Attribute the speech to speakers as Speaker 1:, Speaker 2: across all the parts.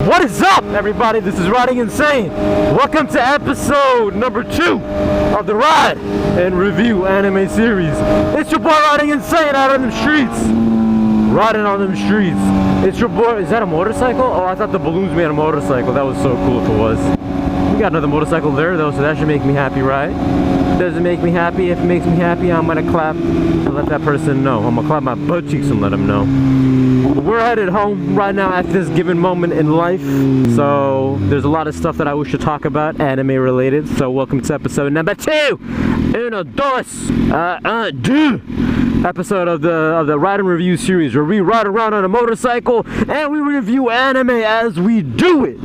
Speaker 1: What is up, everybody? This is Riding Insane. Welcome to episode number 2 of the Ride and Review anime series. It's your boy Riding Insane out on them streets. Riding on them streets. It's your boy. Is that a motorcycle? Oh, I thought the balloons made a motorcycle. That was so cool if it was. We got another motorcycle there though, so that should make me happy, right? Doesn't make me happy. If it makes me happy, I'm gonna clap and let that person know. I'm gonna clap my butt cheeks and let them know. We're headed home right now at this given moment in life. So there's a lot of stuff that I wish to talk about, anime related. So welcome to episode number 2. Episode of the Ride and Review series, where we ride around on a motorcycle and we review anime as we do it.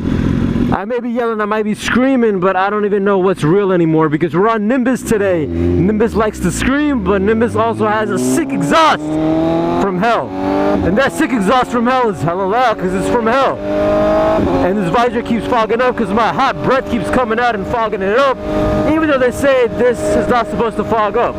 Speaker 1: I may be yelling, I might be screaming, but I don't even know what's real anymore because we're on Nimbus today. Nimbus likes to scream, but Nimbus also has a sick exhaust from hell. And that sick exhaust from hell is hella loud because it's from hell. And this visor keeps fogging up because my hot breath keeps coming out and fogging it up. Even though they say this is not supposed to fog up.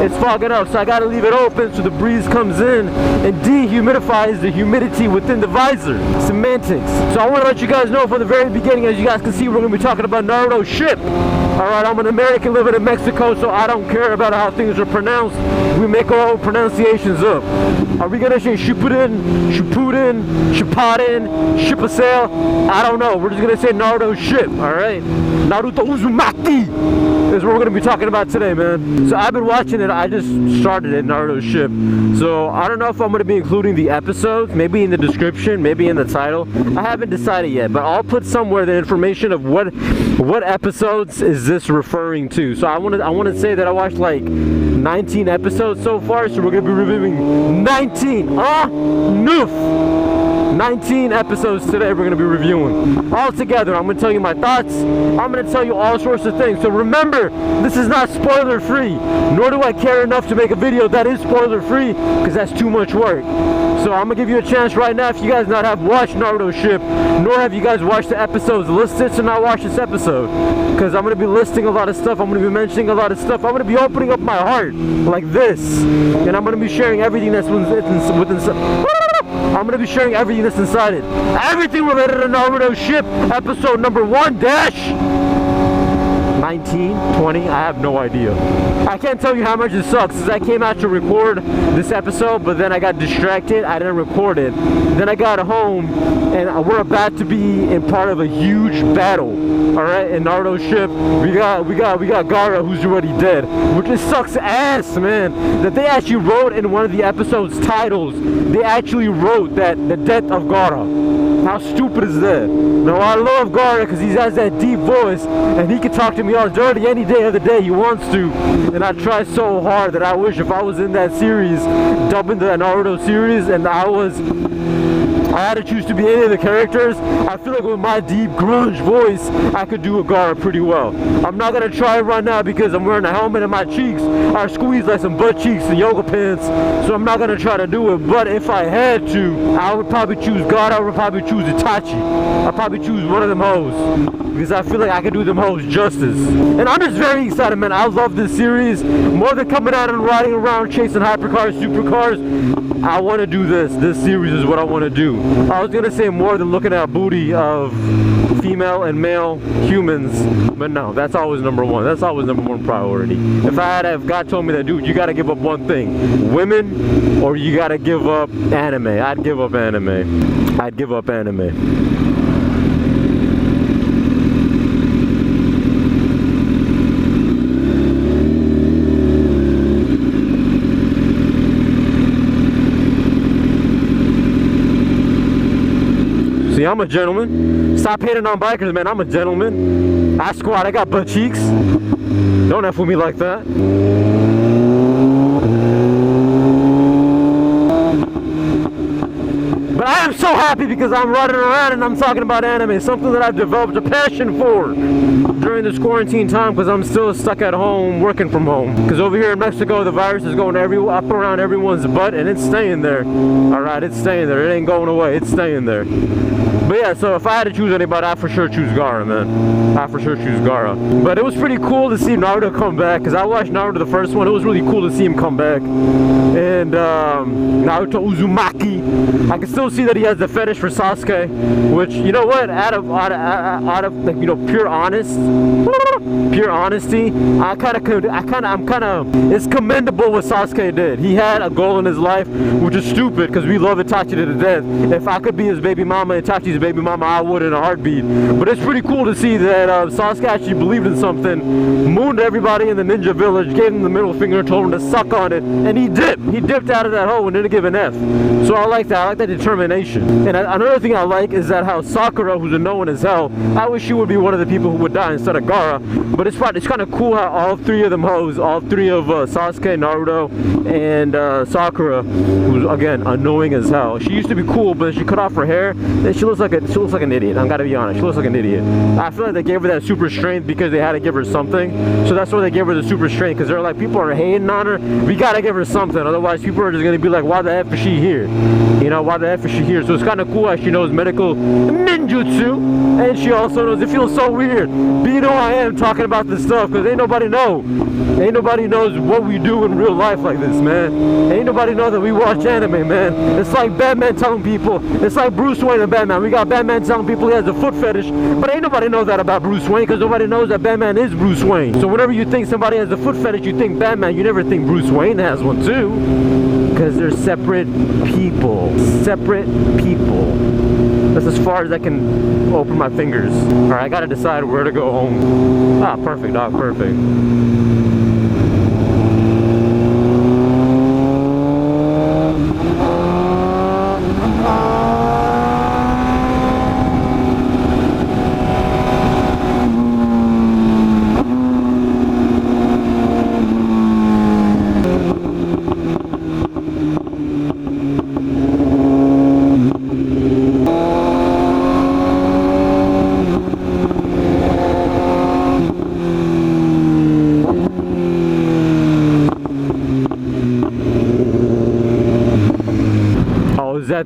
Speaker 1: It's fogging up, so I gotta leave it open so the breeze comes in and dehumidifies the humidity within the visor. Semantics. So I want to let you guys know from the very beginning, as you guys can see, we're going to be talking about Naruto Ship. Alright, I'm an American living in Mexico, so I don't care about how things are pronounced. We make our own pronunciations up. Are we going to say Shippuden, Shippuden, Shippasail? I don't know. We're just going to say Naruto Ship, alright? Naruto Uzumaki is what we're going to be talking about today, man. So I've been watching it. I just started it, Naruto Ship. So I don't know if I'm going to be including the episodes, maybe in the description, maybe in the title. I haven't decided yet, but I'll put somewhere the information of what episodes is this referring to. So I want to say that I watched like 19 episodes so far, so we're going to be reviewing 19 episodes today. We're going to be reviewing all together. I'm going to tell you my thoughts. I'm going to tell you all sorts of things. So remember, this is not spoiler free, nor do I care enough to make a video that is spoiler free because that's too much work. So I'm going to give you a chance right now, if you guys not have watched Naruto Ship, nor have you guys watched the episodes listed to not watch this episode. Because I'm going to be listing a lot of stuff, I'm going to be mentioning a lot of stuff, I'm going to be opening up my heart like this. And I'm going to be sharing everything that's within I'm going to be sharing everything that's inside it. Everything related to Naruto Ship, episode number 1-19, 20, I have no idea. I can't tell you how much it sucks, since I came out to record this episode, but then I got distracted, I didn't record it. Then I got home, and we're about to be in part of a huge battle. Alright, in Naruto Ship, we got Gaara, who's already dead, which just sucks ass, man. That they actually wrote in one of the episode's titles, they actually wrote that the death of Gaara. How stupid is that? Now I love Gaara because he has that deep voice, and he can talk to me all dirty any day of the day he wants to. And I try so hard that I wish if I was in that series, dubbing the Naruto series, and I had to choose to be any of the characters, I feel like with my deep grunge voice, I could do a Gaara pretty well. I'm not going to try it right now because I'm wearing a helmet and my cheeks are squeezed like some butt cheeks and yoga pants, so I'm not going to try to do it. But if I had to, I would probably choose Gaara, I would probably choose Itachi. I'd probably choose one of them hoes, because I feel like I could do them hoes justice. And I'm just very excited, man. I love this series. More than coming out and riding around chasing hypercars, supercars, I want to do this. This series is what I want to do. I was going to say more than looking at booty of female and male humans, but no, that's always number one. That's always number one priority. If God told me that, dude, you got to give up one thing, women, or you got to give up anime, I'd give up anime. I'd give up anime. See, I'm a gentleman. Stop hating on bikers, man. I'm a gentleman. I squat. I got butt cheeks. Don't F with me like that. But I am so happy because I'm riding around and I'm talking about anime. Something that I've developed a passion for during this quarantine time because I'm still stuck at home working from home. Because over here in Mexico, the virus is going up around everyone's butt and it's staying there. Alright, it's staying there. It ain't going away. It's staying there. But yeah, so if I had to choose anybody, I'd for sure choose Gaara, man. I'd for sure choose Gaara. But it was pretty cool to see Naruto come back, because I watched Naruto the first one. It was really cool to see him come back. And Naruto Uzumaki, I can still see that he has the fetish for Sasuke, which, you know what, out of like, you know, pure honesty, I'm kind of, it's commendable what Sasuke did. He had a goal in his life, which is stupid because we love Itachi to the death. If I could be his baby mama, Itachi's baby mama, I would in a heartbeat. But it's pretty cool to see that Sasuke actually believed in something, mooned everybody in the ninja village, gave him the middle finger, and told him to suck on it, and he dipped out of that hole and didn't give an F. So I like that. I like that determination. And another thing I like is that how Sakura, who's annoying as hell, I wish she would be one of the people who would die instead of Gaara. But it's kind of cool how all three of them hoes, all three of Sasuke, Naruto, and Sakura, who's again annoying as hell. She used to be cool, but she cut off her hair, and she looks like an idiot. I'm gotta be honest. She looks like an idiot. I feel like they gave her that super strength because they had to give her something. So that's why they gave her the super strength, because they're like, people are hating on her. We gotta give her something, otherwise people are just gonna be like, why the F is she here? You know, why the F is she here? So it's kind of cool how she knows medical ninjutsu, and she also knows, it feels so weird being who I am talking about this stuff, because ain't nobody knows what we do in real life like this, man. Ain't nobody know that we watch anime, man. It's like Batman telling people, it's like Bruce Wayne and Batman. We got Batman telling people he has a foot fetish, but ain't nobody knows that about Bruce Wayne, because nobody knows that Batman is Bruce Wayne. So whenever you think somebody has a foot fetish, you think Batman, you never think Bruce Wayne has one too, because they're separate people. Separate people. That's as far as I can open my fingers. Alright, I gotta decide where to go home. Ah, perfect, dog, perfect.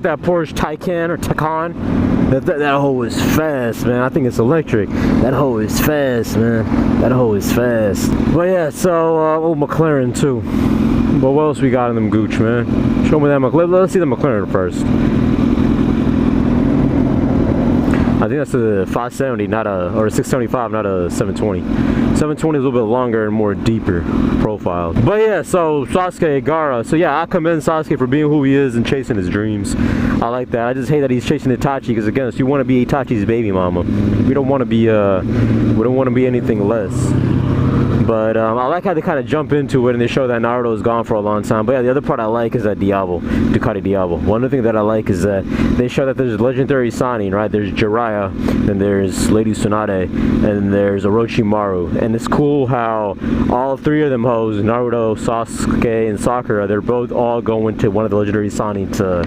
Speaker 1: That Porsche Taycan or Taycan, that hoe is fast, man. I think it's electric. That hoe is fast, man. That hoe is fast. But yeah, so old McLaren too. But what else we got in them gooch, man? Show me that McLaren. Let's see the McLaren first. I think that's a 570, or a 675, not a 720. 720 is a little bit longer and more deeper profile. But yeah, so Sasuke, Gaara. So yeah, I commend Sasuke for being who he is and chasing his dreams. I like that. I just hate that he's chasing Itachi, because again, you want to be Itachi's baby mama. We don't want to be anything less. But I like how they kind of jump into it and they show that Naruto is gone for a long time. But yeah, the other part I like is that Ducati Diablo. One of the things that I like is that they show that there's legendary Sannin, right? There's Jiraiya, then there's Lady Tsunade, and there's Orochimaru. And it's cool how all three of them hoes, Naruto, Sasuke, and Sakura, they're both all going to one of the legendary Sannin to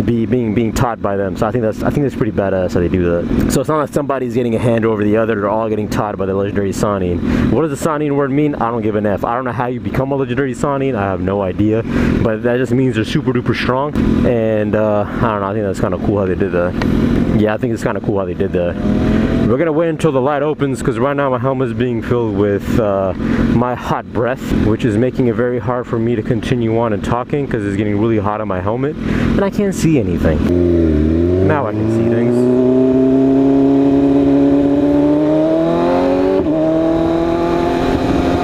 Speaker 1: being taught by them. So I think that's pretty badass how they do that. So it's not like somebody's getting a hand over the other, they're all getting taught by the legendary Sannin. What does the Sannin word mean? I don't give an F. I don't know how you become a legendary Sannin, I have no idea, but that just means they're super duper strong. And I don't know, I think that's kind of cool how they did that. Yeah, I think it's kind of cool how they did that. We're gonna wait until the light opens, because right now my helmet is being filled with my hot breath, which is making it very hard for me to continue on and talking, because it's getting really hot on my helmet and I can't see anything. Now I can see things.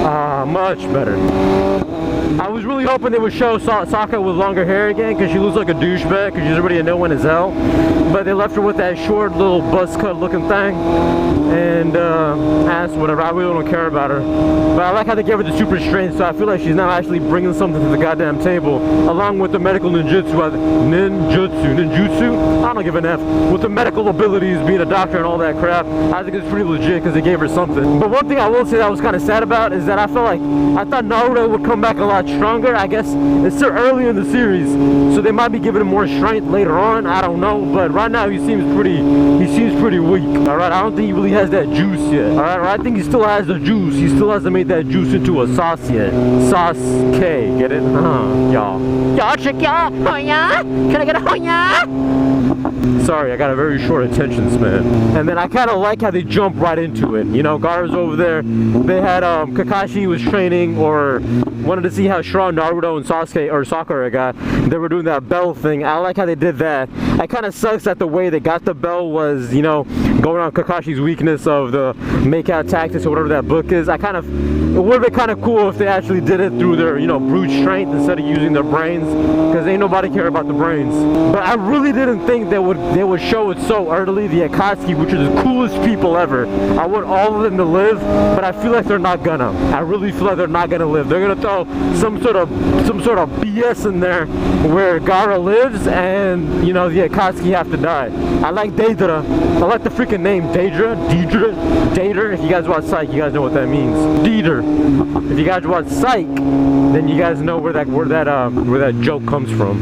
Speaker 1: Ah, much better. I was really hoping they would show Sakura with longer hair again, because she looks like a douchebag, because she's already annoying as hell. But they left her with that short little buzz cut looking thing, and ass, whatever. I really don't care about her. But I like how they gave her the super strength, so I feel like she's now actually bringing something to the goddamn table, along with the medical ninjutsu. I don't give an F. With the medical abilities, being a doctor and all that crap, I think it's pretty legit, because they gave her something. But one thing I will say that I was kind of sad about is that I thought Naruto would come back a lot stronger. I guess it's still early in the series, so they might be giving him more strength later on. I don't know, but right now he seems pretty weak. Alright, I don't think he really has that juice yet. Alright, I think he still has the juice. He still hasn't made that juice into a sauce yet. Sauce-K, get it? Y'all. Y'all, check y'all. Hoya? Can I get a hoya? Sorry, I got a very short attention span. And then I kind of like how they jump right into it. You know, Gaara's over there. They had Kakashi was training, or wanted to see how strong Naruto Naruto and Sasuke, or Sakura got, they were doing that bell thing. I like how they did that. It kind of sucks that the way they got the bell was, you know, going on Kakashi's weakness of the make out tactics or whatever that book is. It would have been kind of cool if they actually did it through their, you know, brute strength instead of using their brains, because ain't nobody care about the brains. But I really didn't think they would show it so early. The Akatsuki, which are the coolest people ever. I want all of them to live, but I feel like they're not gonna. I really feel like they're not gonna live. They're gonna throw some sort of BS in there where Gaara lives, and you know the Akatsuki have to die. I like Deidara. I like the freaking name Deidara. If you guys watch Psych, you guys know what that means. Deidara. If you guys watch Psych, then you guys know where that joke comes from.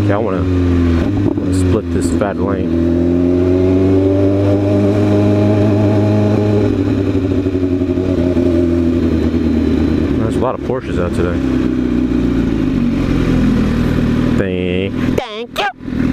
Speaker 1: Okay, I wanna split this fat lane. There's a lot of Porsches out today. Thank you.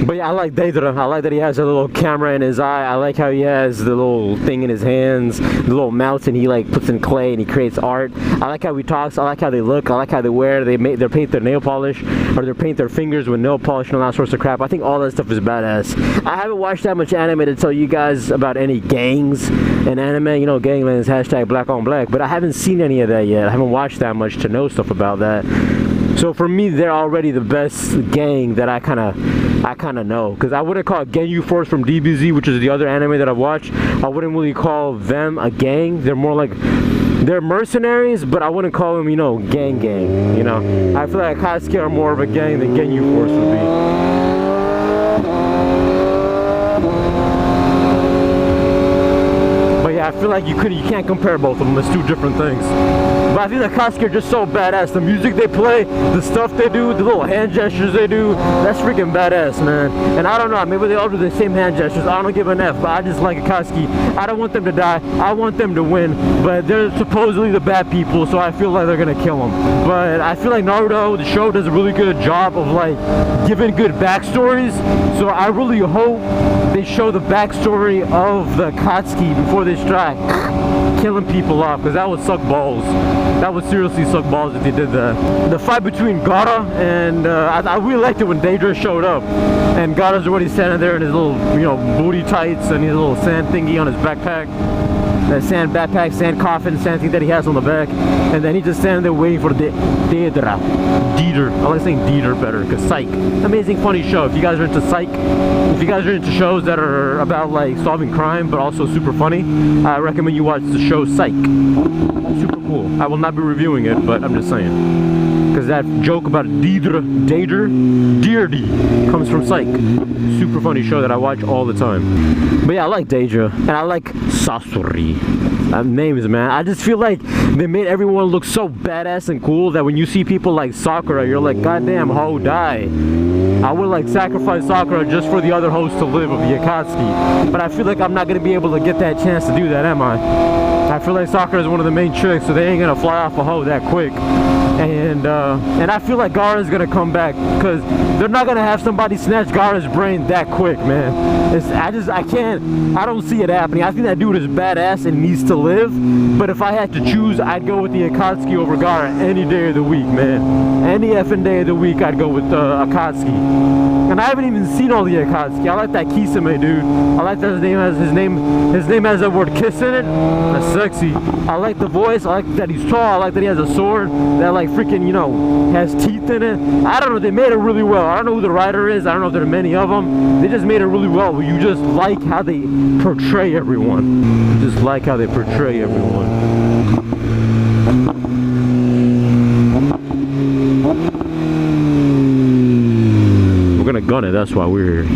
Speaker 1: But yeah, I like Deidara. I like that he has a little camera in his eye. I like how he has the little thing in his hands, the little mountain he like puts in clay and he creates art. I like how he talks. I like how they look. I like how they wear. They paint their nail polish, or they paint their fingers with nail polish and all that sorts of crap. I think all that stuff is badass. I haven't watched that much anime to tell you guys about any gangs in anime. You know, gangland is hashtag black on black, but I haven't seen any of that yet. I haven't watched that much to know stuff about that. So for me, they're already the best gang that I kind of know, because I wouldn't call Genyu Force from DBZ, which is the other anime that I've watched. I wouldn't really call them a gang. They're more like, they're mercenaries, but I wouldn't call them, you know, gang. You know, I feel like Akatsuki are more of a gang than Genyu Force would be. I feel like you can't compare both of them. It's two different things. But I think the Akatsuki are just so badass. The music they play, the stuff they do, the little hand gestures they do, that's freaking badass, man. And I don't know, maybe they all do the same hand gestures. I don't give an F, but I just like Akatsuki. I don't want them to die. I want them to win. But they're supposedly the bad people, so I feel like they're gonna kill them. But I feel like Naruto, the show, does a really good job of like giving good backstories. So I really hope they show the backstory of the Akatsuki before they start killing people off, because that would suck balls. That would seriously suck balls if they did that. The fight between Gaara and I really liked it when Deidara showed up, and Gaara's already standing there in his little, you know, booty tights and his little sand thingy on his backpack. That sand backpack, sand coffin, sand thing that he has on the back, and then he just standing there waiting for Deidara. I like saying Deidara better, because Psych. Amazing funny show. If you guys are into Psych, if you guys are into shows that are about like solving crime but also super funny, I recommend you watch the show Psych. Super cool. I will not be reviewing it, but I'm just saying, because that joke about Deidara comes from Psych. Super funny show that I watch all the time. But yeah, I like Deidara, and I like Sasori. Names, man. I just feel like they made everyone look so badass and cool that when you see people like Sakura, you're like, goddamn, ho, die. I would like sacrifice Sakura just for the other host to live of the Akatsuki. But I feel like I'm not going to be able to get that chance to do that, am I? I feel like Sakura is one of the main chicks, so they ain't going to fly off a hoe that quick. And I feel like Gaara's gonna come back, because they're not gonna have somebody snatch Gaara's brain that quick, man. I don't see it happening. I think that dude is badass and needs to live, but if I had to choose, I'd go with the Akatsuki over Gaara any day of the week, man. Any effing day of the week, I'd go with Akatsuki. And I haven't even seen all the Akatsuki. I like that Kisame dude. I like that his name has the word kiss in it. That's sexy. I like the voice. I like that he's tall. I like that he has a sword that like freaking, you know, has teeth in it. I don't know, they made it really well. I don't know who the writer is. I don't know if there are many of them. They just made it really well. You just like how they portray everyone. You just like how they portray everyone. We're gonna gun it, that's why we're here.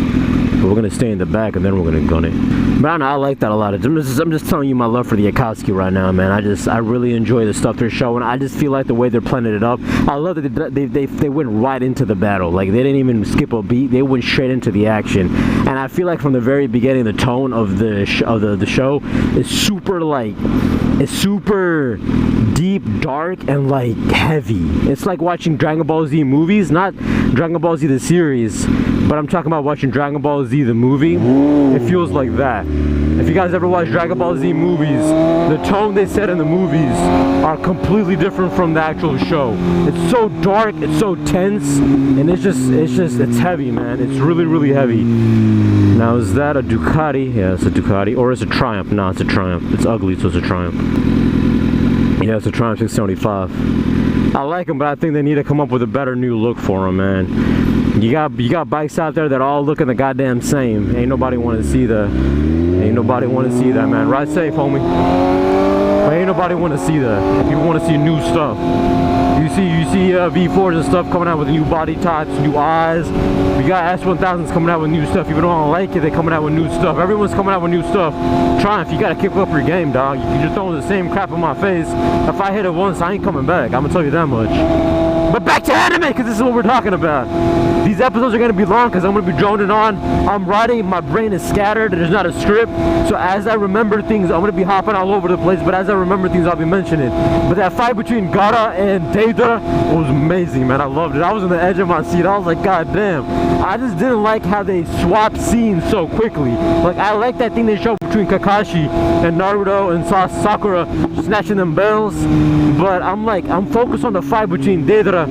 Speaker 1: But we're gonna stay in the back and then we're gonna gun it. But I don't know, I like that a lot. I'm just telling you my love for the Akatsuki right now, man. I really enjoy the stuff they're showing. I just feel like the way they're planning it up. I love that they went right into the battle. Like, they didn't even skip a beat. They went straight into the action. And I feel like from the very beginning, the tone of the show is super like, it's super deep, dark, and like heavy. It's like watching Dragon Ball Z movies, not Dragon Ball Z the series, but I'm talking about watching Dragon Ball Z Z the movie, it feels like that. If you guys ever watch Dragon Ball Z movies, the tone they set in the movies are completely different from the actual show. It's so dark, it's so tense, and it's heavy, man. It's really, really heavy. Now, is that a Ducati? Yeah, it's a Ducati. Or it's a Triumph. No, it's a Triumph. It's ugly, so it's a Triumph. Yeah, it's a Triumph 675. I like them, but I think they need to come up with a better new look for them, man. You got bikes out there that all looking the goddamn same. Ain't nobody want to see that, man. Ride safe, homie. But ain't nobody want to see that. People want to see new stuff. You see V4s and stuff coming out with new body types, new eyes. We got S1000s coming out with new stuff. Even though I don't like it, they're coming out with new stuff. Everyone's coming out with new stuff. Triumph, you gotta kick up your game, dog. You just throwing the same crap in my face. If I hit it once, I ain't coming back. I'm gonna tell you that much. But back to anime, because this is what we're talking about. These episodes are going to be long because I'm going to be droning on. I'm writing, my brain is scattered, there's not a script. So as I remember things, I'm going to be hopping all over the place, but as I remember things, I'll be mentioning. But that fight between Gaara and Deidara was amazing, man. I loved it. I was on the edge of my seat. I was like, God damn. I just didn't like how they swapped scenes so quickly. Like, I like that thing they showed between Kakashi and Naruto and Sakura snatching them bells. But I'm focused on the fight between Deidara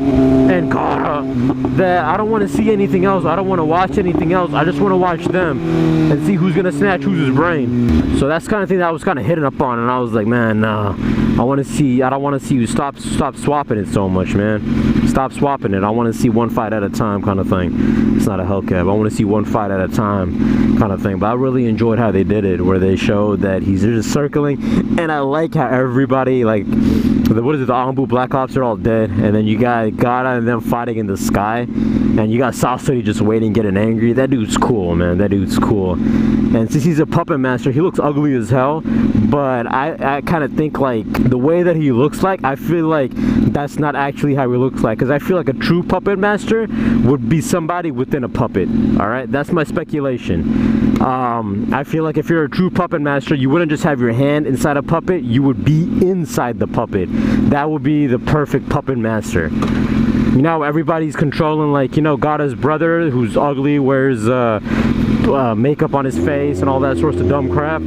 Speaker 1: and Gaara, that I don't want to see anything else. I don't want to watch anything else. I just want to watch them and see who's gonna snatch whose brain. So that's kind of thing that I was kind of hitting up on, and I was like, man, nah, I don't want to see you stop swapping it so much, man. Stop swapping it. I want to see one fight at a time, kind of thing. It's not a Hellcat. I want to see one fight at a time, kind of thing. But I really enjoyed how they did it, where they showed that he's just circling, and I like how everybody, like, what is it, the Anbu Black Ops are all dead, and then you got Gaara and them fighting in the sky, and you got Sasori just waiting, getting angry. That dude's cool, man. That dude's cool. And since he's a puppet master, he looks ugly as hell, but I kind of think, like, the way that he looks like, I feel like that's not actually how he looks like, because I feel like a true puppet master would be somebody within a puppet. Alright, that's my speculation. I feel like if you're a true puppet master, you wouldn't just have your hand inside a puppet, you would be inside the puppet. That would be the perfect puppet master. You know, everybody's controlling, like, you know, Gaara's brother, who's ugly, wears makeup on his face and all that sorts of dumb crap,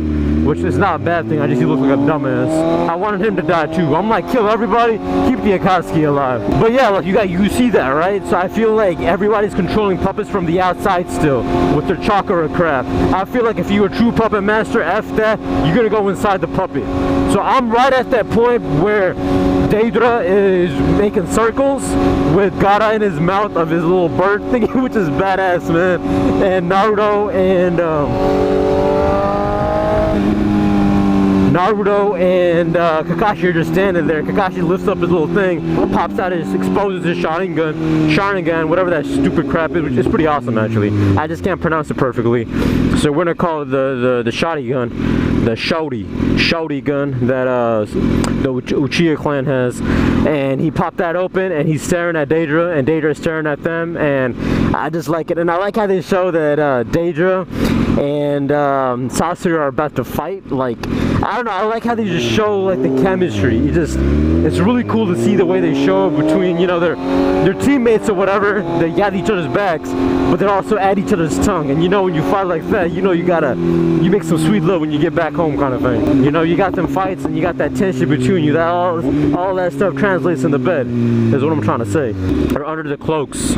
Speaker 1: which is not a bad thing. I just he looks like a dumbass. I wanted him to die too. I'm like, kill everybody, keep the Akatsuki alive. But yeah, like, you see that, right? So I feel like everybody's controlling puppets from the outside still with their chakra crap. I feel like if you're a true puppet master, F that, you're gonna go inside the puppet. So I'm right at that point where Deidara is making circles with Gaara in his mouth of his little bird thingy, which is badass, man. And Naruto and Kakashi are just standing there. Kakashi lifts up his little thing, pops out, exposes his Sharingan, whatever that stupid crap is, which is pretty awesome, actually. I just can't pronounce it perfectly. So we're gonna call it the Shotty gun, the Shouty gun that the Uchiha clan has. And he popped that open, and he's staring at Deidara, and Deidara is staring at them, and I just like it. And I like how they show that Deidara and Sasori are about to fight. Like, I don't know, I like how they just show, like, the chemistry. It's really cool to see the way they show it between, you know, their teammates or whatever. They got each other's backs, but they're also at each other's tongue. And you know, when you fight like that, you know, you make some sweet love when you get back home, kind of thing. You know, you got them fights and you got that tension between you. That all that stuff translates in the bed, is what I'm trying to say. Or under the cloaks.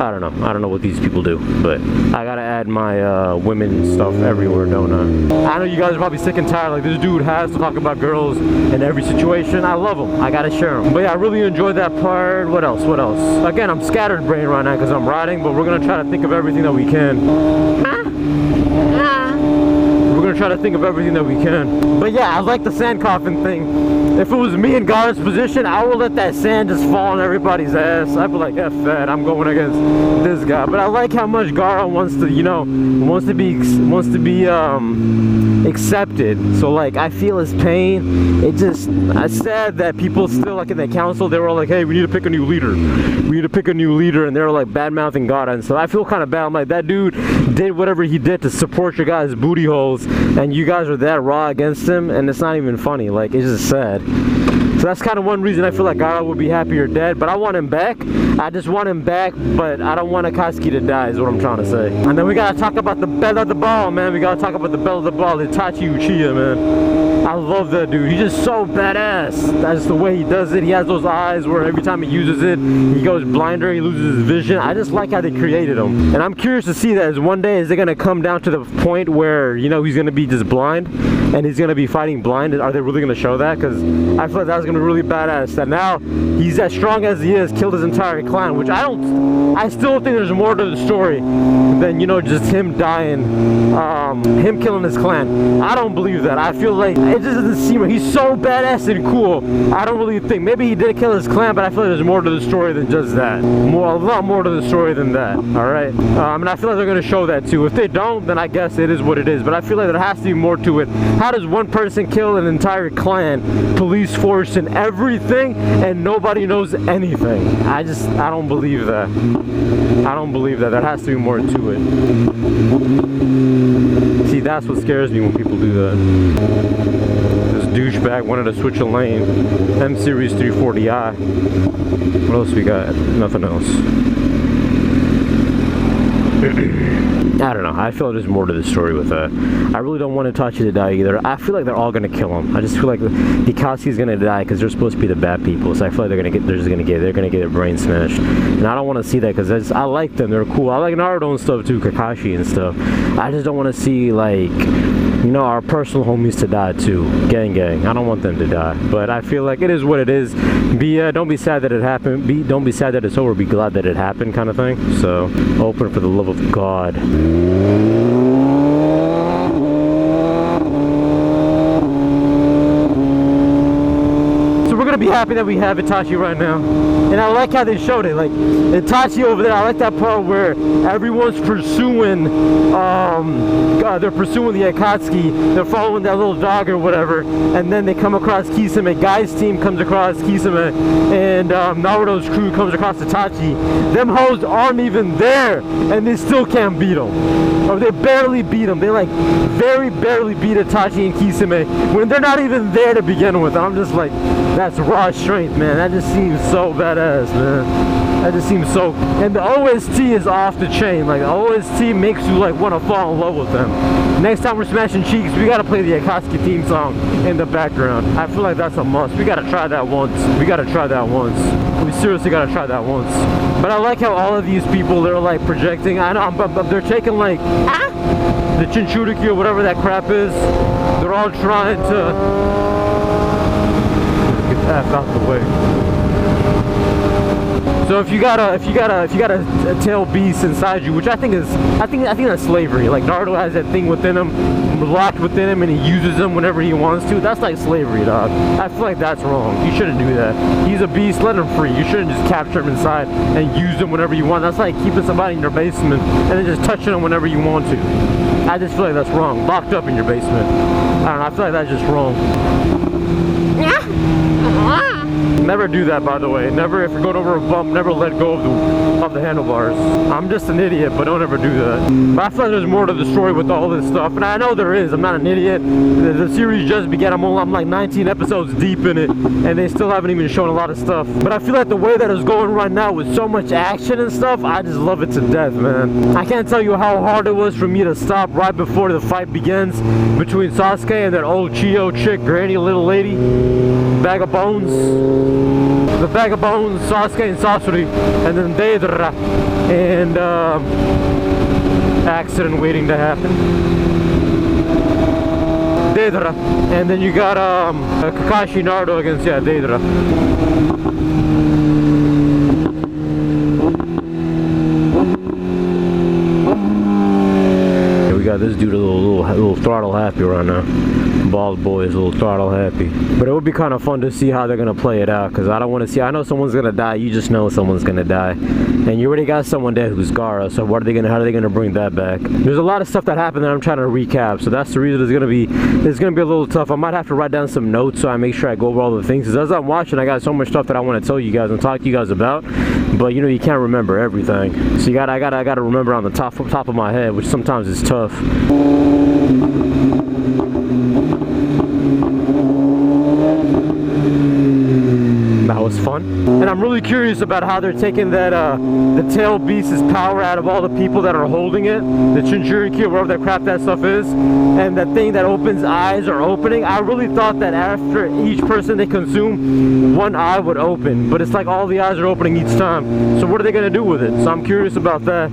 Speaker 1: I don't know what these people do, but I gotta add my women stuff everywhere, don't I? I know you guys are probably sick and tired, like, this dude has to talk about girls in every situation. I love them, I gotta share them. But yeah, I really enjoyed that part. What else? Again, I'm scattered brain right now because I'm riding, but we're gonna try to think of everything that we can. We're gonna try to think of everything that we can. But yeah, I like the sand coffin thing. If it was me in Gaara's position, I would let that sand just fall on everybody's ass. I'd be like, F that, I'm going against this guy. But I like how much Gaara wants to, you know, wants to be accepted. So, like, I feel his pain. I said that people still, like, in the council, they were all like, hey, we need to pick a new leader. And they were like bad mouthing Gaara. And so I feel kind of bad. I'm like, that dude did whatever he did to support your guys' booty holes, and you guys are that raw against him, and it's not even funny. Like, it's just sad. So that's kind of one reason I feel like Gaara would be happier dead. But I want him back. I just want him back, but I don't want Akatsuki to die is what I'm trying to say. And then we gotta talk about the belle of the ball, man. We gotta talk about the belle of the ball, Itachi Uchiha, man. I love that dude. He's just so badass. That's the way he does it. He has those eyes where every time he uses it, he goes blinder, he loses his vision. I just like how they created him. And I'm curious to see that. Is one day, is it gonna come down to the point where, you know, he's gonna be just blind and he's gonna be fighting blind? Are they really gonna show that? Because I feel like that's gonna be really badass. That now he's as strong as he is, killed his entire clan, which I still think there's more to the story than, you know, just him dying, him killing his clan. I don't believe that. I feel like it just doesn't seem like he's so badass and cool. I don't really think, maybe he did kill his clan, but I feel like there's more to the story than just that. A lot more to the story than that. All right, and I feel like they're gonna show that too. If they don't, then I guess it is what it is. But I feel like there has to be more to it. How does one person kill an entire clan, police force, and everything, and nobody knows anything? I don't believe that. I don't believe that. There has to be more to it. See, that's what scares me when people do that. This douchebag wanted to switch a lane. M Series 340i. What else we got? Nothing else. I don't know. I feel like there's more to the story with that. I really don't want Itachi to die either. I feel like they're all gonna kill him. I just feel like Hikatsuki's gonna die because they're supposed to be the bad people. So I feel like they're gonna get their brain smashed. And I don't want to see that because I like them. They're cool. I like Naruto and stuff too, Kakashi and stuff. I just don't want to see, like, you know, our personal homies to die too. Gang. I don't want them to die. But I feel like it is what it is. Don't be sad that it happened. Don't be sad that it's over. Be glad that it happened, kind of thing. So open for the love of God. Be happy that we have Itachi right now, and I like how they showed it. Like Itachi over there, I like that part where everyone's pursuing they're pursuing the Akatsuki, they're following that little dog or whatever, and then they come across Kisame. Guy's team comes across Kisame, and Naruto's crew comes across Itachi. Them hoes aren't even there, and they still can't beat them, or they barely beat them. They like very barely beat Itachi and Kisame when they're not even there to begin with. And I'm just like, that's raw strength, man. That just seems so badass, man. That just seems so. And the OST is off the chain. Like, the OST makes you like want to fall in love with them. Next time we're smashing cheeks, we gotta play the Akatsuki theme song in the background. I feel like that's a must. We gotta try that once. We seriously gotta try that once. But I like how all of these people, they're like projecting. I know, but they're taking like the Chinchuriki or whatever that crap is. They're all trying to get that out the way. So if you got a tail beast inside you, which I think that's slavery. Like Naruto has that thing within him, locked within him, and he uses them whenever he wants to. That's like slavery, dog. I feel like that's wrong. You shouldn't do that. He's a beast, let him free. You shouldn't just capture him inside and use him whenever you want. That's like keeping somebody in your basement and then just touching them whenever you want to. I just feel like that's wrong. Locked up in your basement. I don't know, I feel like that's just wrong. Never do that, by the way. Never, if you're going over a bump, never let go of the handlebars. I'm just an idiot, but don't ever do that. But I feel like there's more to the story with all this stuff, and I know there is. I'm not an idiot. The series just began. I'm like 19 episodes deep in it, and they still haven't even shown a lot of stuff. But I feel like the way that it's going right now with so much action and stuff, I just love it to death, man. I can't tell you how hard it was for me to stop right before the fight begins between Sasuke and that old Chiyo chick, granny little lady. Bag of bones. The bag of bones, Sasuke and Sasori, and then Deidara, and accident waiting to happen. Deidara, and then you got Kakashi Naruto against Deidara. Yeah, we got this dude a little throttle happy right now. Bald boy is a little throttle happy. But it would be kind of fun to see how they're gonna play it out, because I don't want to see. I know someone's gonna die. You just know someone's gonna die, and you already got someone there who's Gaara. So how are they gonna bring that back? There's a lot of stuff that happened that I'm trying to recap. So that's the reason it's gonna be a little tough. I might have to write down some notes so I make sure I go over all the things. Because as I'm watching, I got so much stuff that I want to tell you guys and talk to you guys about. But you know, you can't remember everything. So I gotta remember on the top of my head, which sometimes is tough. on. And I'm really curious about how they're taking that, the tail beast's power out of all the people that are holding it. The Chinchuriki or whatever that crap that stuff is. And that thing that opens eyes are opening. I really thought that after each person they consume, one eye would open. But it's like all the eyes are opening each time. So what are they going to do with it? So I'm curious about that.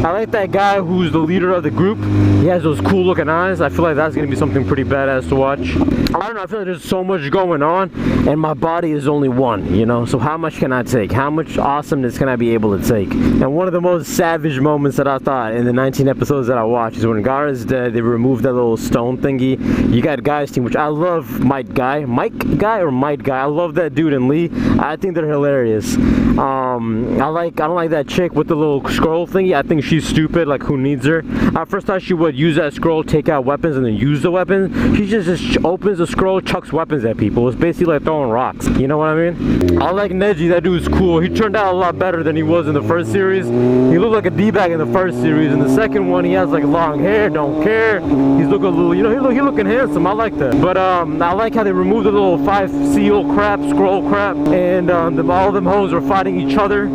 Speaker 1: I like that guy who's the leader of the group. He has those cool looking eyes. I feel like that's going to be something pretty badass to watch. I don't know, I feel like there's so much going on and my body is only one, you know, so how much can I take? How much awesomeness can I be able to take? And one of the most savage moments that I thought in the 19 episodes that I watched is when Gaara's dead, they removed that little stone thingy. You got Guy's team, which I love. Mike Guy, I love that dude and Lee. I think they're hilarious. I don't like that chick with the little scroll thingy. I think she's stupid, like who needs her? I first thought she would use that scroll, take out weapons and then use the weapons. She just opens the scroll, chucks weapons at people. It's basically like throwing rocks, you know what I mean? I like Neji, that dude's cool. He turned out a lot better than he was in the first series. He looked like a D-bag in the first series. In the second one, he has like long hair, don't care. He's looking a little, you know, he looking handsome. I like that. But I like how they removed the little 5 seal crap, scroll crap, and all of them hoes are fighting each other.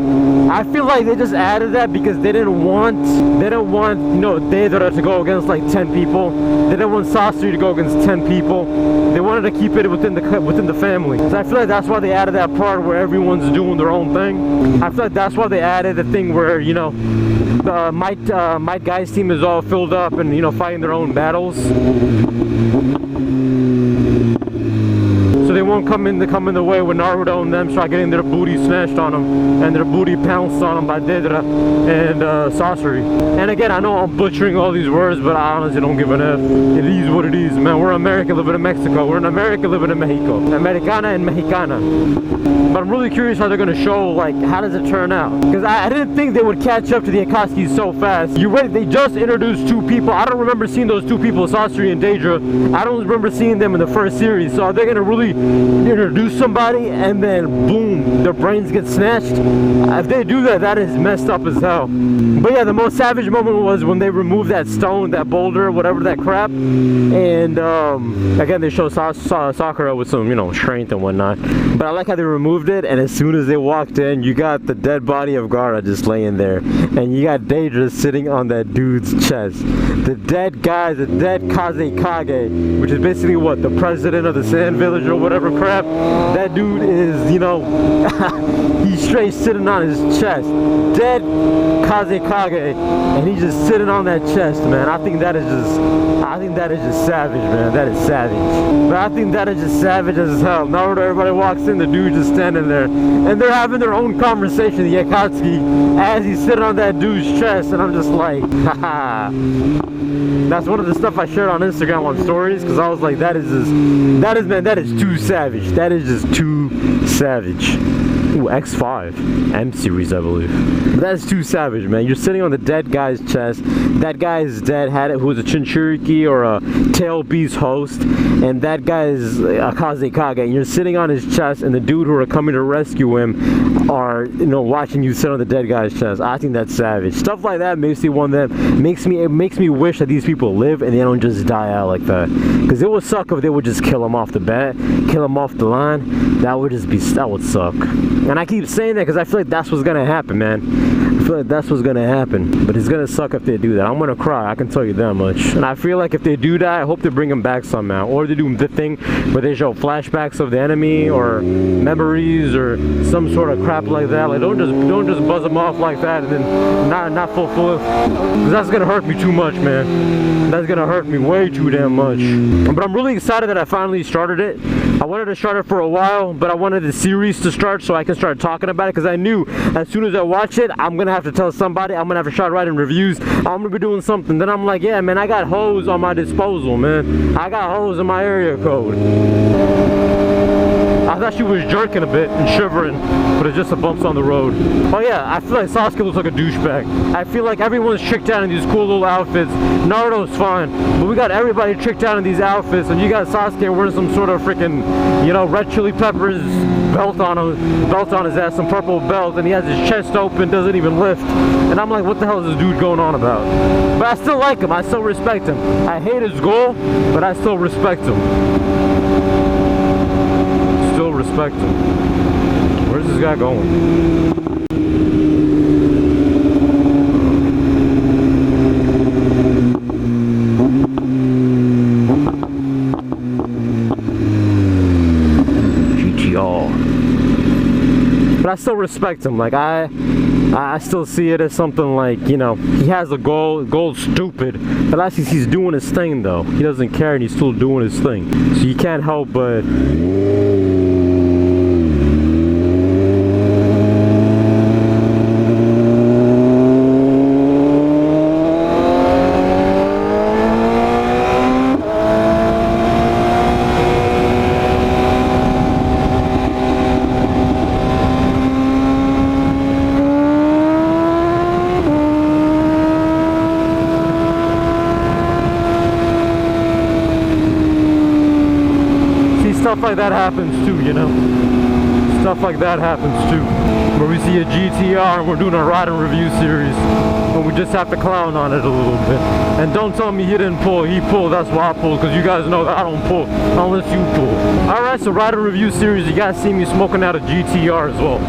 Speaker 1: I feel like they just added that because they didn't want, you know, Deidara to go against like 10 people. They didn't want Sasori to go against 10 people. They wanted to keep it within the family. So I feel like that's why they added that part where everyone's doing their own thing. I feel like that's why they added the thing where, you know, the Might Guy's team is all filled up and, you know, fighting their own battles. So they won't come in the way when Naruto and them start getting their booty snatched on them and their booty pounced on them by Deidara and Sasori. And again, I know I'm butchering all these words, but I honestly don't give an F. It is what it is, man. We're American living in Mexico. We're in America living in Mexico. Americana and Mexicana. But I'm really curious how they're going to show, like, how does it turn out? Because I didn't think they would catch up to the Akatsuki so fast. They just introduced 2 people. I don't remember seeing those 2 people, Sasori and Deidara. I don't remember seeing them in the first series. So are they going to really introduce somebody and then boom, their brains get snatched? If they do that, that is messed up as hell. But yeah, the most savage moment was when they removed that stone, that boulder, whatever that crap. And again, they show Sakura with some, you know, strength and whatnot. But I like how they removed it, and as soon as they walked in, you got the dead body of Gaara just laying there, and you got Deidara sitting on that dude's chest. The dead guy, the dead Kazekage, which is basically what, the president of the Sand Village or whatever crap. That dude is, you know, he's straight sitting on his chest. Dead Kazekage, and he's just sitting on that chest, man. I think that is just savage, man. That is savage. But I think that is just savage as hell. Naruto, everybody walks in, the dude just standing there, and they're having their own conversation, the Akatsuki, as he's sitting on that dude's chest, and I'm just like, haha. That's one of the stuff I shared on Instagram on stories, because I was like, that is too savage. That is just too savage. Ooh, X5 M series, I believe. But that's too savage, man. You're sitting on the dead guy's chest. That guy is dead, who was a Chinchuriki or a tail beast host, and that guy is a Kazekage, and you're sitting on his chest, and the dude who are coming to rescue him are, you know, watching you sit on the dead guy's chest. I think that's savage. Stuff like that makes me wish that these people live and they don't just die out like that. Because it would suck if they would just kill him off the bat, kill him off the line. That would suck. And I keep saying that because I feel like that's what's gonna happen, man. I feel like that's what's gonna happen. But it's gonna suck if they do that. I'm gonna cry, I can tell you that much. And I feel like if they do that, I hope they bring him back somehow. Or they do the thing where they show flashbacks of the enemy or memories or some sort of crap like that. Like don't just buzz them off like that and then not fulfill it. Because that's gonna hurt me too much, man. That's gonna hurt me way too damn much. But I'm really excited that I finally started it. I wanted to start it for a while, but I wanted the series to start so I can start talking about it, because I knew as soon as I watch it, I'm gonna have to tell somebody, I'm gonna have to start writing reviews, I'm gonna be doing something. Then I'm like, yeah, man, I got hoes on my disposal, man. I got hoes in my area code. I thought she was jerking a bit and shivering, but it's just a bumps on the road. Oh yeah, I feel like Sasuke looks like a douchebag. I feel like everyone's tricked out in these cool little outfits. Naruto's fine, but we got everybody tricked out in these outfits, and you got Sasuke wearing some sort of freaking, you know, Red Chili Peppers belt on his ass, some purple belt, and he has his chest open, doesn't even lift. And I'm like, what the hell is this dude going on about? But I still like him, I still respect him. I hate his goal, but I still respect him. Respect him. Where's this guy going? But I still respect him. Like I still see it as something like, you know, he has a goal. Goal's stupid. But at least he's doing his thing though. He doesn't care and he's still doing his thing. So you can't help but stuff like that happens too, you know. Stuff like that happens too. Where we see a GTR and we're doing a ride and review series, and we just have to clown on it a little bit. And don't tell me he didn't pull. He pulled. That's why I pulled, because you guys know that I don't pull unless you pull. Alright, so ride and review series, you guys see me smoking out a GTR as well.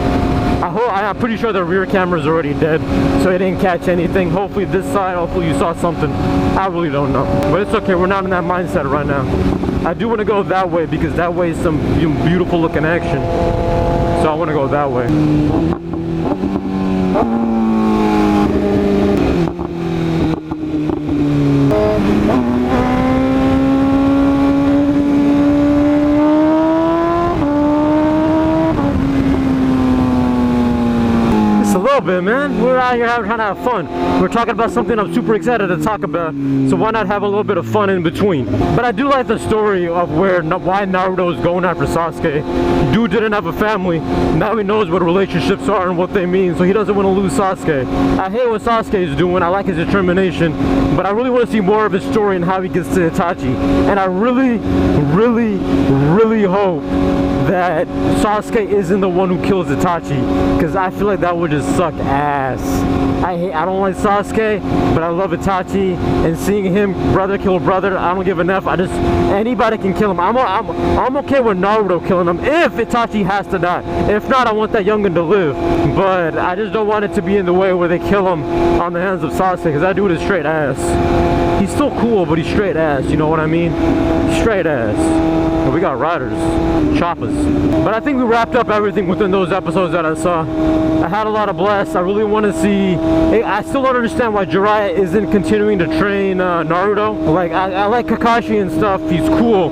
Speaker 1: I'm pretty sure the rear camera's already dead, so it didn't catch anything. Hopefully this side, hopefully you saw something. I really don't know. But it's okay, we're not in that mindset right now. I do want to go that way because that way is some beautiful looking action. So I want to go that way. A little bit, man. We're out here trying to have fun. We're talking about something I'm super excited to talk about, so why not have a little bit of fun in between? But I do like the story of why Naruto is going after Sasuke. Dude didn't have a family. Now he knows what relationships are and what they mean, so he doesn't want to lose Sasuke. I hate what Sasuke is doing. I like his determination, but I really want to see more of his story and how he gets to Itachi. And I really, really, really hope that Sasuke isn't the one who kills Itachi, because I feel like that would just suck ass. I don't like Sasuke, but I love Itachi, and seeing him brother kill brother, I don't give an F. Anybody can kill him. I'm okay with Naruto killing him if Itachi has to die. If not, I want that youngin to live, but I just don't want it to be in the way where they kill him on the hands of Sasuke, because that dude is straight ass. He's still cool, but he's straight ass, you know what I mean? Straight ass. But we got riders, choppers. But I think we wrapped up everything within those episodes that I saw. I had a lot of blasts. I really want to see. I still don't understand why Jiraiya isn't continuing to train Naruto. Like I like Kakashi and stuff. He's cool,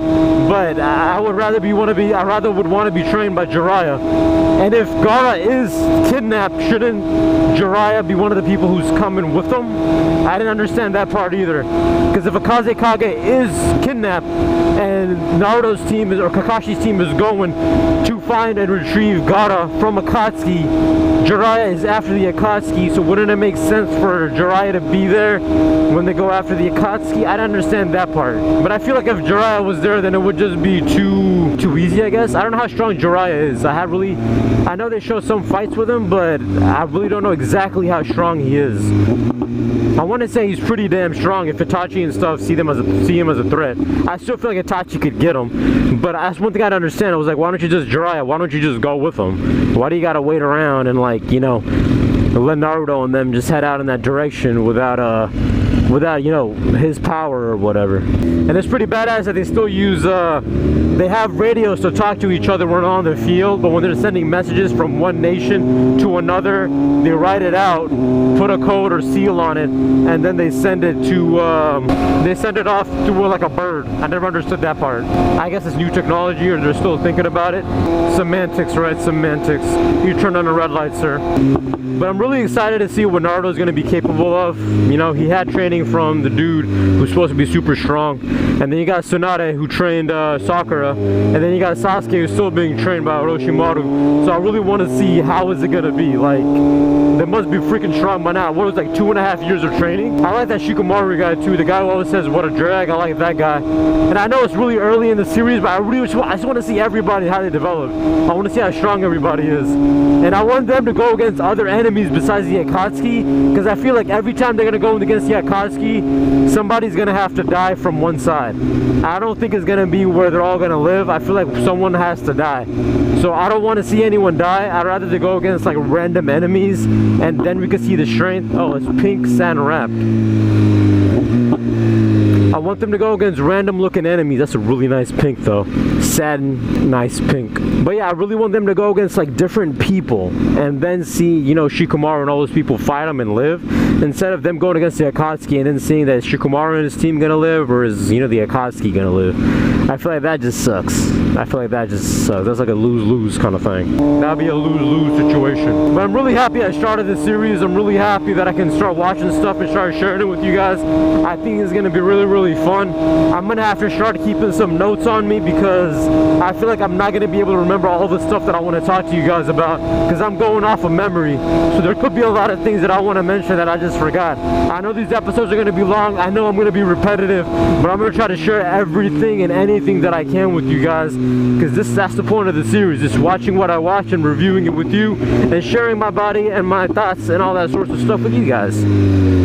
Speaker 1: but I would rather would want to be trained by Jiraiya. And if Gaara is kidnapped, shouldn't Jiraiya be one of the people who's coming with them? I didn't understand that part either. Because if Akaze Kage is kidnapped and Naruto's team or Kakashi's team is going to find and retrieve Gaara from Akatsuki, Jiraiya is after the Akatsuki, so wouldn't it make sense for Jiraiya to be there when they go after the Akatsuki? I don't understand that part. But I feel like if Jiraiya was there, then it would just be too easy, I guess. I don't know how strong Jiraiya is. I know they show some fights with him, but I really don't know exactly how strong he is. I want to say he's pretty damn strong if Itachi and stuff see him as a threat. I still feel like Itachi could get him, but that's one thing I don't understand. I was like, why don't you just Jiraiya? Why don't you just go with him? Why do you gotta wait around and, like, you know, let Naruto and them just head out in that direction without you know, his power or whatever? And it's pretty badass that they still use they have radios to talk to each other when they're on the field, but when they're sending messages from one nation to another, they write it out, put a code or seal on it, and then they send it off to like a bird. I never understood that part. I guess it's new technology, or they're still thinking about it. Semantics, right? Semantics. You turned on the red light, sir. But I'm really excited to see what Naruto's going to be capable of. You know, he had training from the dude who's supposed to be super strong, and then you got Tsunade who trained Sakura, and then you got Sasuke who's still being trained by Orochimaru. So I really want to see how is it going to be. Like, they must be freaking strong by now. What was, like, 2.5 years of training? I like that Shikamaru guy too, the guy who always says what a drag. I like that guy. And I know it's really early in the series, but I just want to see everybody, how they develop. I want to see how strong everybody is, and I want them to go against other enemies besides the Akatsuki, because I feel like every time they're going to go against the Akatsuki, Akatsuki, somebody's gonna have to die from one side. I don't think it's gonna be where they're all gonna live. I feel like someone has to die. So I don't want to see anyone die. I'd rather to go against like random enemies, and then we can see the strength. Oh, it's pink sand wrapped. I want them to go against random looking enemies. That's a really nice pink though. Satin, nice pink. But yeah, I really want them to go against like different people and then see, you know, Shikamaru and all those people fight them and live, instead of them going against the Akatsuki and then seeing that Shikamaru and his team gonna live, or is, you know, the Akatsuki gonna live. I feel like that just sucks. I feel like that just sucks. That's like a lose-lose kind of thing. That'd be a lose-lose situation. But I'm really happy I started this series. I'm really happy that I can start watching stuff and start sharing it with you guys. I think it's gonna be really fun. I'm gonna have to start keeping some notes on me, because I feel like I'm not gonna be able to remember all the stuff that I want to talk to you guys about, because I'm going off of memory. So there could be a lot of things that I want to mention that I just forgot. I know these episodes are gonna be long. I know I'm gonna be repetitive, but I'm gonna try to share everything and anything that I can with you guys, because that's the point of the series, just watching what I watch and reviewing it with you and sharing my body and my thoughts and all that sorts of stuff with you guys.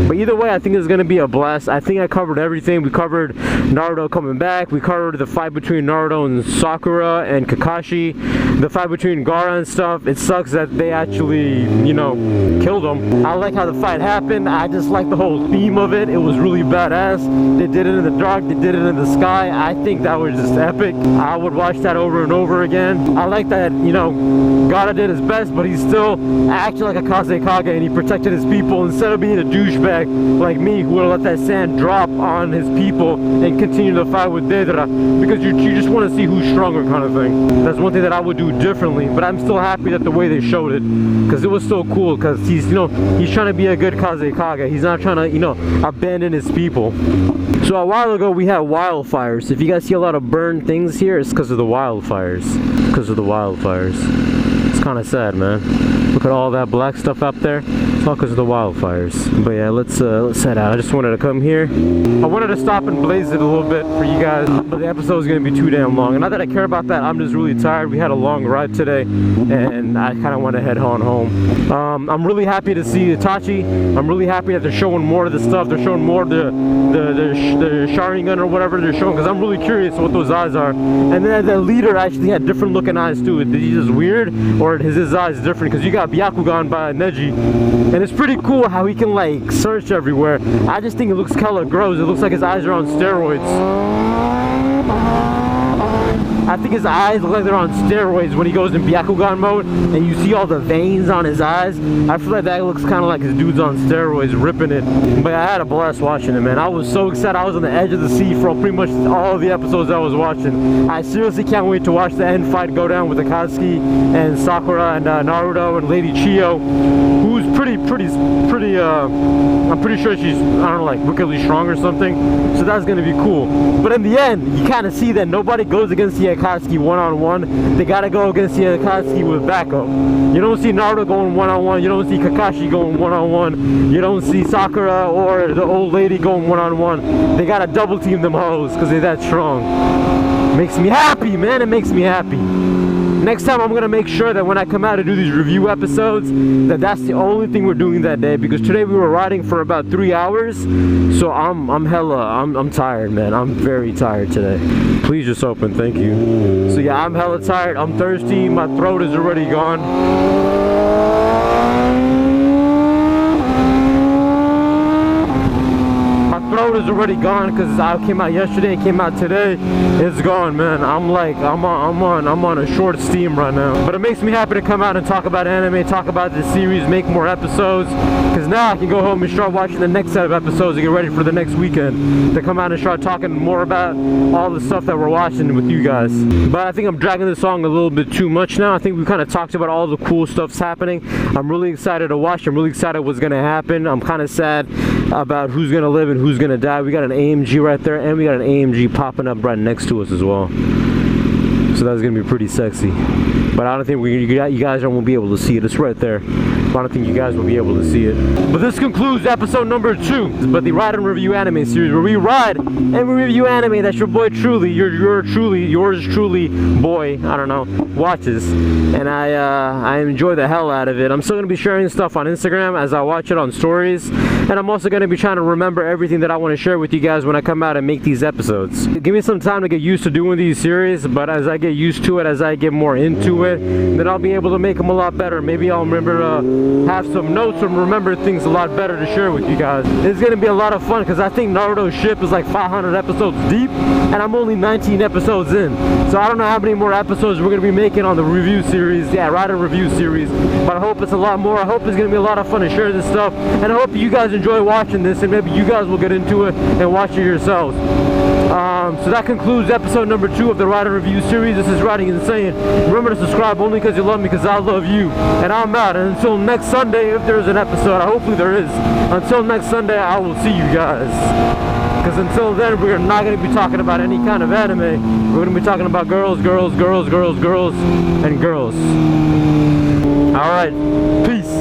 Speaker 1: But either way, I think it's gonna be a blast. I think I covered everything. We covered Naruto coming back. We covered the fight between Naruto and Sakura and Kakashi. The fight between Gaara and stuff. It sucks that they actually, you know, killed him. I like how the fight happened. I just like the whole theme of it. It was really badass. They did it in the dark. They did it in the sky. I think that was just epic. I would watch that over and over again. I like that, you know, Gaara did his best, but he still acted like a Kazekage and he protected his people instead of being a douchebag like me, who would let that sand drop on his people and continue to fight with Deidara, because you just want to see who's stronger kind of thing. That's one thing that I would do differently, but I'm still happy that the way they showed it, because it was so cool, because he's, you know, he's trying to be a good Kazekage. He's not trying to, you know, abandon his people. So a while ago we had wildfires. If you guys see a lot of burned things here, it's because of the wildfires. Because of the wildfires. It's kind of sad, man. Look at all that black stuff up there. It's all because of the wildfires. But yeah, let's head out. I just wanted to come here. I wanted to stop and blaze it a little bit for you guys, but the episode is going to be too damn long. And not that I care about that, I'm just really tired. We had a long ride today, and I kind of want to head on home. I'm really happy to see Itachi. I'm really happy that they're showing more of the stuff. They're showing more of the Sharingan or whatever they're showing, because I'm really curious what those eyes are. And then the leader actually had different looking eyes too. Is he just weird, or is his eyes different? Because you got Byakugan by Neji, and it's pretty cool how he can like search everywhere. I just think it looks kind of gross. It looks like his eyes are on steroids. I think his eyes look like they're on steroids when he goes in Byakugan mode, and you see all the veins on his eyes. I feel like that looks kind of like his dude's on steroids ripping it. But I had a blast watching it, man. I was so excited. I was on the edge of the seat for pretty much all of the episodes I was watching. I seriously can't wait to watch the end fight go down with Akatsuki and Sakura and Naruto and Lady Chiyo, who's pretty I'm pretty sure she's, I don't know, like wickedly strong or something. So that's gonna be cool. But in the end, you kind of see that nobody goes against the Akatsuki one-on-one. They gotta go against the Akatsuki with backup. You don't see Naruto going one-on-one. You don't see Kakashi going one-on-one. You don't see Sakura or the old lady going one-on-one. They gotta double team them hoes because they're that strong. Makes me happy, man. It makes me happy. Next time I'm gonna make sure that when I come out to do these review episodes, that's the only thing we're doing that day, because today we were riding for about 3 hours. So I'm tired, man. I'm very tired today. Please just open, thank you. So yeah, I'm hella tired. I'm thirsty. My throat is already gone. Is already gone because I came out yesterday, it came out today. It's gone, man. I'm on a short steam right now. But it makes me happy to come out and talk about anime, talk about this series, make more episodes, because now I can go home and start watching the next set of episodes and get ready for the next weekend to come out and start talking more about all the stuff that we're watching with you guys. But I think I'm dragging this song a little bit too much now. I think we kind of talked about all the cool stuff's happening. I'm really excited to watch. I'm really excited what's gonna happen. I'm kind of sad about who's gonna live and who's gonna die. We got an AMG right there, and we got an AMG popping up right next to us as well. So that's gonna be pretty sexy. But I don't think you guys won't be able to see it. It's right there. but I don't think you guys will be able to see it. But this concludes episode number 2, but the Ride and Review Anime series, where we ride and we review anime that your boy truly, yours truly, boy, I don't know, watches. And I enjoy the hell out of it. I'm still going to be sharing stuff on Instagram as I watch it on stories. And I'm also going to be trying to remember everything that I want to share with you guys when I come out and make these episodes. Give me some time to get used to doing these series, but as I get used to it, as I get more into it, then I'll be able to make them a lot better. Maybe I'll remember to have some notes and remember things a lot better to share with you guys. It's going to be a lot of fun because I think Naruto ship is like 500 episodes deep, and I'm only 19 episodes in. So I don't know how many more episodes we're going to be making on the review series, Ride and Review series, but I hope it's a lot more. I hope it's going to be a lot of fun to share this stuff, and I hope you guys enjoy watching this, and maybe you guys will get into it and watch it yourselves. So that concludes episode number 2 of the Ride and Review series. This is Riding Insane. Remember to subscribe only because you love me, because I love you. And I'm out. And until next Sunday, if there's an episode, hopefully there is. Until next Sunday, I will see you guys. Because until then, we're not going to be talking about any kind of anime. We're going to be talking about girls, girls, girls, girls, girls, and girls. Alright. Peace.